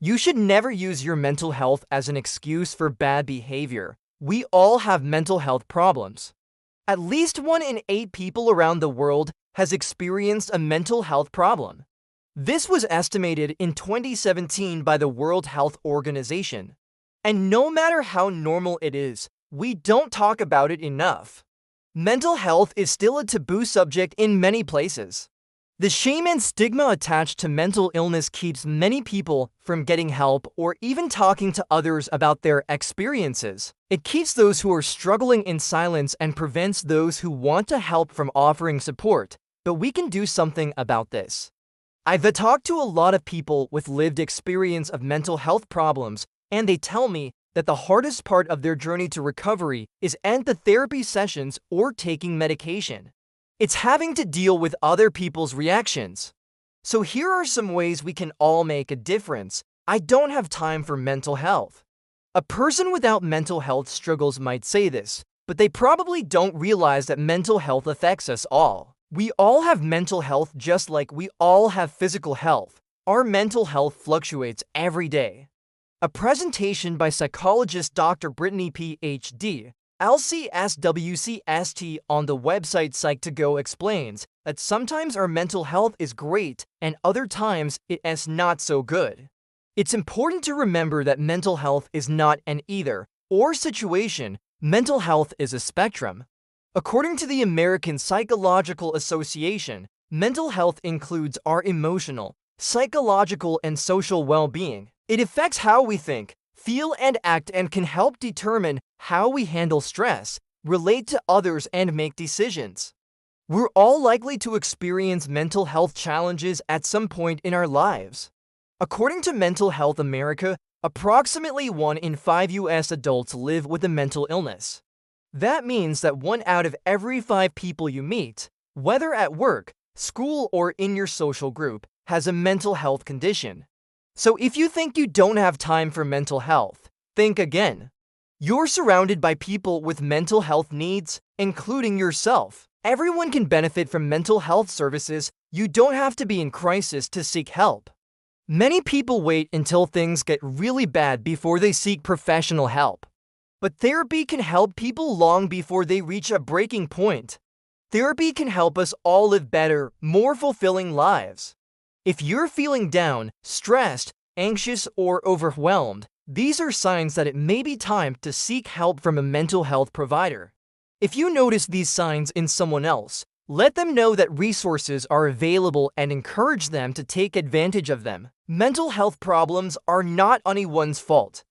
You should never use your mental health as an excuse for bad behavior. We all have mental health problems. At least 1 in 8 people around the world has experienced a mental health problem. This was estimated in 2017 by the World Health Organization. And no matter how normal it is, we don't talk about it enough. Mental health is still a taboo subject in many places. The shame and stigma attached to mental illness keeps many people from getting help or even talking to others about their experiences. It keeps those who are struggling in silence and prevents those who want to help from offering support. But we can do something about this. I've talked to a lot of people with lived experience of mental health problems, and they tell me that the hardest part of their journey to recovery is end the therapy sessions or taking medication. It's having to deal with other people's reactions. So here are some ways we can all make a difference. I don't have time for mental health. A person without mental health struggles might say this, but they probably don't realize that mental health affects us all. We all have mental health just like we all have physical health. Our mental health fluctuates every day. A presentation by psychologist Dr. Brittany Ph.D. LCSWCST on the website Psych2Go explains that sometimes our mental health is great and other times it is not so good. It's important to remember that mental health is not an either or situation. Mental health is a spectrum. According to the American Psychological Association, mental health includes our emotional, psychological, and social well-being. It affects how we think, feel, and act, and can help determine how we handle stress, relate to others, and make decisions. We're all likely to experience mental health challenges at some point in our lives. According to Mental Health America, approximately 1 in 5 U.S. adults live with a mental illness. That means that 1 out of every 5 people you meet, whether at work, school, or in your social group, has a mental health condition. So if you think you don't have time for mental health, think again. You're surrounded by people with mental health needs, including yourself. Everyone can benefit from mental health services. You don't have to be in crisis to seek help. Many people wait until things get really bad before they seek professional help. But therapy can help people long before they reach a breaking point. Therapy can help us all live better, more fulfilling lives. If you're feeling down, stressed, anxious, or overwhelmed, these are signs that it may be time to seek help from a mental health provider. If you notice these signs in someone else, let them know that resources are available and encourage them to take advantage of them. Mental health problems are not anyone's fault.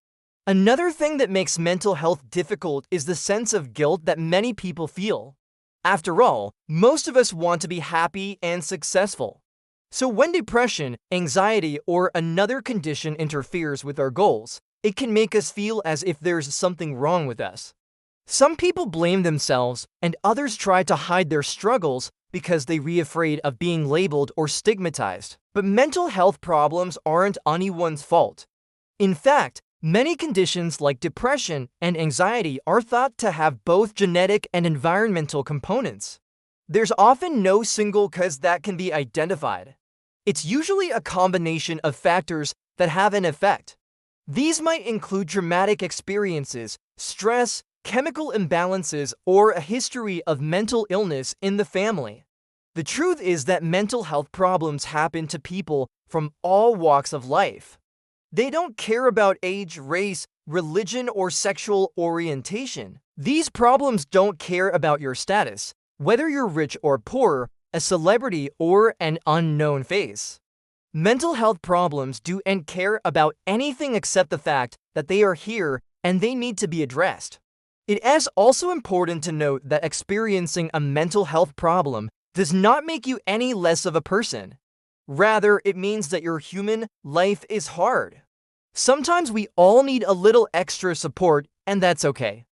Another thing that makes mental health difficult is the sense of guilt that many people feel. After all, most of us want to be happy and successful. So when depression, anxiety, or another condition interferes with our goals, it can make us feel as if there's something wrong with us. Some people blame themselves, and others try to hide their struggles because they're afraid of being labeled or stigmatized. But mental health problems aren't anyone's fault. In fact, many conditions like depression and anxiety are thought to have both genetic and environmental components. There's often no single cause that can be identified. It's usually a combination of factors that have an effect. These might include traumatic experiences, stress, chemical imbalances, or a history of mental illness in the family. The truth is that mental health problems happen to people from all walks of life. They don't care about age, race, religion, or sexual orientation. These problems don't care about your status, whether you're rich or poor, a celebrity or an unknown face. Mental health problems do and care about anything except the fact that they are here and they need to be addressed. It is also important to note that experiencing a mental health problem does not make you any less of a person. Rather, it means that you're human. Life is hard. Sometimes we all need a little extra support, and that's okay.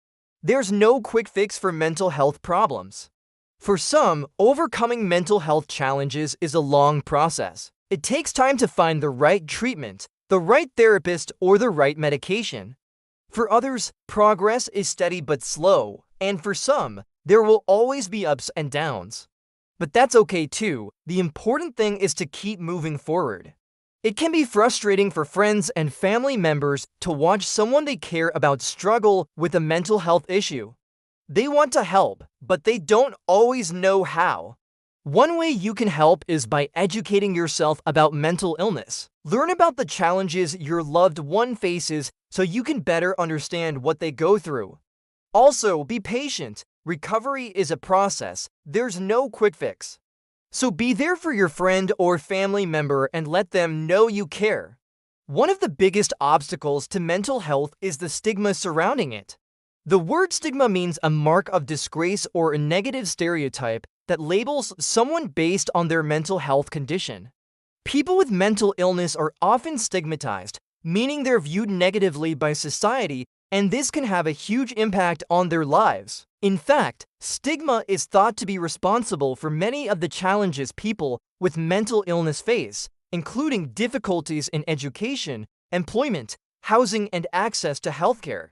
There's no quick fix for mental health problems. For some, overcoming mental health challenges is a long process. It takes time to find the right treatment, the right therapist, or the right medication. For others, progress is steady but slow, and for some, there will always be ups and downs. But that's okay too. The important thing is to keep moving forward. It can be frustrating for friends and family members to watch someone they care about struggle with a mental health issue. They want to help, but they don't always know how. One way you can help is by educating yourself about mental illness. Learn about the challenges your loved one faces so you can better understand what they go through. Also, be patient. Recovery is a process. There's no quick fix. So be there for your friend or family member and let them know you care. One of the biggest obstacles to mental health is the stigma surrounding it. The word stigma means a mark of disgrace or a negative stereotype that labels someone based on their mental health condition. People with mental illness are often stigmatized, meaning they're viewed negatively by society, and this can have a huge impact on their lives. In fact, stigma is thought to be responsible for many of the challenges people with mental illness face, including difficulties in education, employment, housing, and access to healthcare.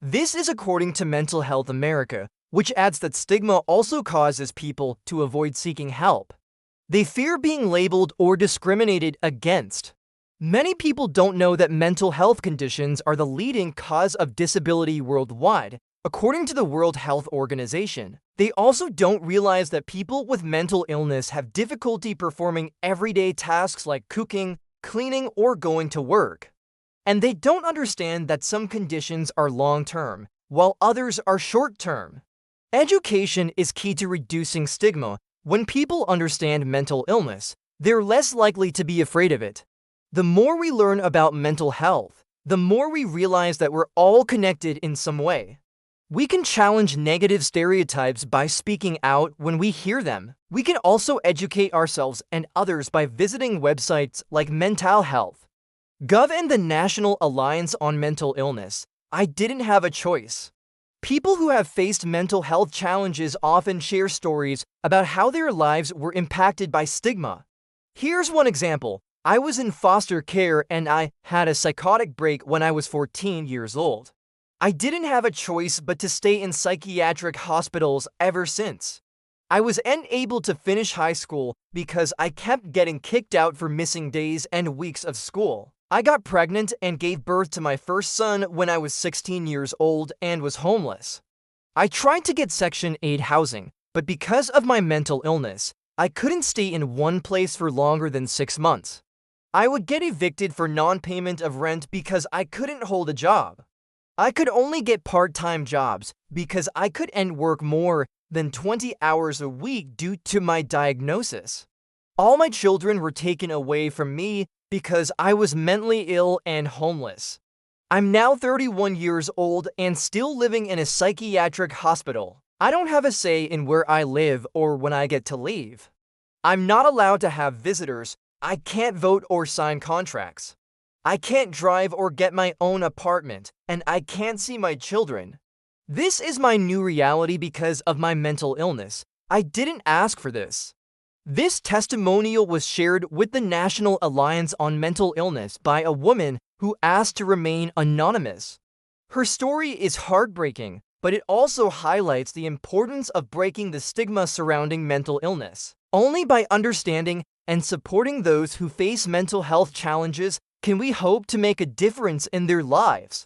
This is according to Mental Health America, which adds that stigma also causes people to avoid seeking help. They fear being labeled or discriminated against. Many people don't know that mental health conditions are the leading cause of disability worldwide, according to the World Health Organization. They also don't realize that people with mental illness have difficulty performing everyday tasks like cooking, cleaning, or going to work. And they don't understand that some conditions are long-term, while others are short-term. Education is key to reducing stigma. When people understand mental illness, they're less likely to be afraid of it. The more we learn about mental health, the more we realize that we're all connected in some way. We can challenge negative stereotypes by speaking out when we hear them. We can also educate ourselves and others by visiting websites like Mental Health Gov and the National Alliance on Mental Illness. I didn't have a choice. People who have faced mental health challenges often share stories about how their lives were impacted by stigma. Here's one example. I was in foster care and I had a psychotic break when I was 14 years old. I didn't have a choice but to stay in psychiatric hospitals ever since. I was unable to finish high school because I kept getting kicked out for missing days and weeks of school. I got pregnant and gave birth to my first son when I was 16 years old and was homeless. I tried to get Section 8 housing, but because of my mental illness, I couldn't stay in one place for longer than 6 months. I would get evicted for non-payment of rent because I couldn't hold a job. I could only get part-time jobs because I couldn't work more than 20 hours a week due to my diagnosis. All my children were taken away from me because I was mentally ill and homeless. I'm now 31 years old and still living in a psychiatric hospital. I don't have a say in where I live or when I get to leave. I'm not allowed to have visitors. I can't vote or sign contracts. I can't drive or get my own apartment, and I can't see my children. This is my new reality because of my mental illness. I didn't ask for this. This testimonial was shared with the National Alliance on Mental Illness by a woman who asked to remain anonymous. Her story is heartbreaking, but it also highlights the importance of breaking the stigma surrounding mental illness. Only by understanding and supporting those who face mental health challenges can we hope to make a difference in their lives.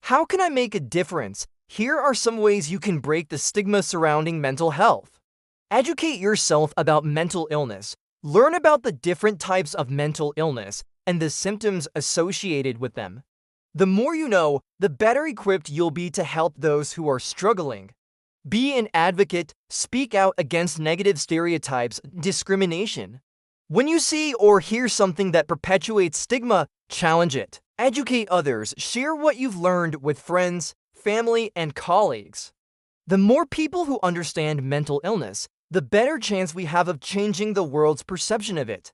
How can I make a difference? Here are some ways you can break the stigma surrounding mental health. Educate yourself about mental illness. Learn about the different types of mental illness and the symptoms associated with them. The more you know, the better equipped you'll be to help those who are struggling. Be an advocate. Speak out against negative stereotypes, discrimination. When you see or hear something that perpetuates stigma, challenge it. Educate others. Share what you've learned with friends, family, and colleagues. The more people who understand mental illness, the better chance we have of changing the world's perception of it.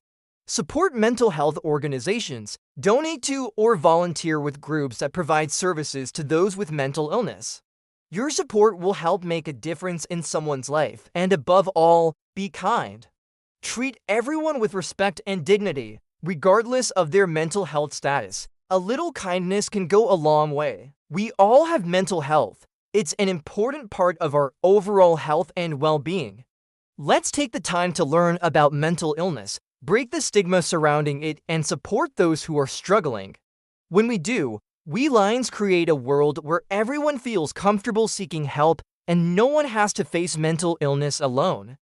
Support mental health organizations. Donate to or volunteer with groups that provide services to those with mental illness. Your support will help make a difference in someone's life. And above all, be kind. Treat everyone with respect and dignity, regardless of their mental health status. A little kindness can go a long way. We all have mental health. It's an important part of our overall health and well-being. Let's take the time to learn about mental illness. break the stigma surrounding it, and support those who are struggling. When we do, we Lions create a world where everyone feels comfortable seeking help and no one has to face mental illness alone.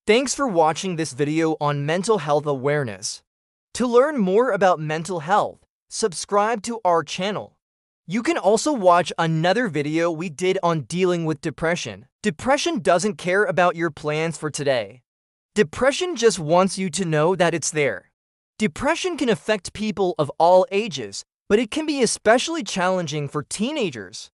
Thanks for watching this video on mental health awareness. To learn more about mental health, subscribe to our channel. You can also watch another video we did on dealing with depression. Depression doesn't care about your plans for today. Depression just wants you to know that it's there. Depression can affect people of all ages, but it can be especially challenging for teenagers.